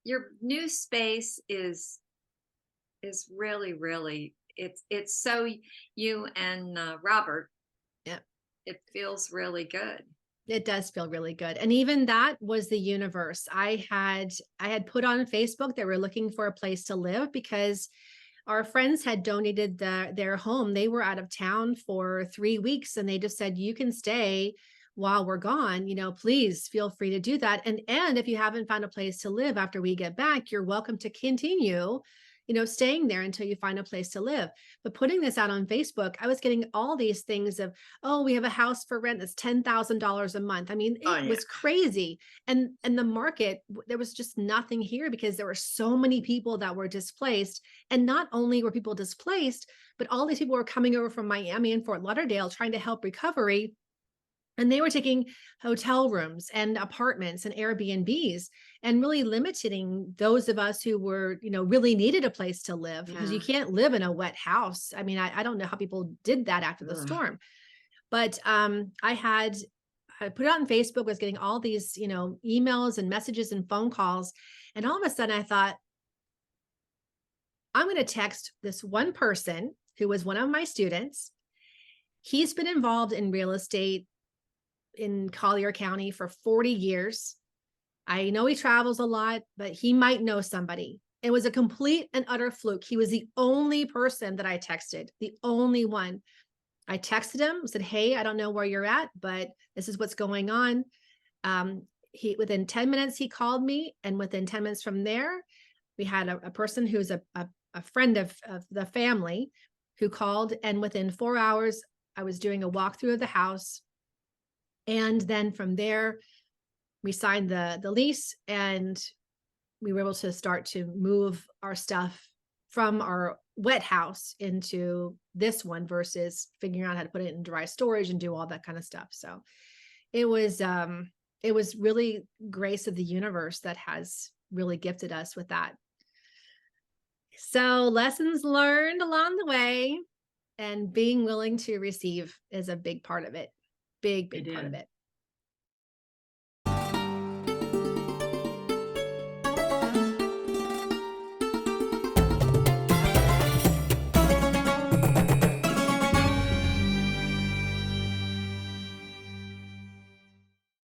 your new space is really, really it's so you and Robert, Yeah. it feels really good. It does feel really good. And even that was the universe. I had put on Facebook that we're looking for a place to live because our friends had donated their home. They were out of town for 3 weeks and they just said, you can stay while we're gone. Please feel free to do that. And if you haven't found a place to live after we get back, you're welcome to continue, staying there until you find a place to live. But putting this out on Facebook, I was getting all these things of, oh, we have a house for rent that's $10,000 a month. I mean, Oh it yeah. was crazy. And the market, there was just nothing here because there were so many people that were displaced. And not only were people displaced, but all these people were coming over from Miami and Fort Lauderdale trying to help recovery. And they were taking hotel rooms and apartments and Airbnbs and really limiting those of us who were, really needed a place to live because you Yeah. can't live in a wet house. I mean, I don't know how people did that after the Ugh. storm. But I put it on Facebook, was getting all these, emails and messages and phone calls. And all of a sudden I thought, I'm going to text this one person who was one of my students. He's been involved in real estate in Collier County for 40 years. I know he travels a lot, but he might know somebody. It was a complete and utter fluke. He was the only person that I texted, the only one. I texted him, said, hey, I don't know where you're at, but this is what's going on. Within 10 minutes, he called me. And within 10 minutes from there, we had a person who's a friend of the family who called. And within 4 hours, I was doing a walkthrough of the house. And then from there, we signed the lease and we were able to start to move our stuff from our wet house into this one versus figuring out how to put it in dry storage and do all that kind of stuff. So it was really grace of the universe that has really gifted us with that. So lessons learned along the way and being willing to receive is a big part of it. Big, It big part of is. it.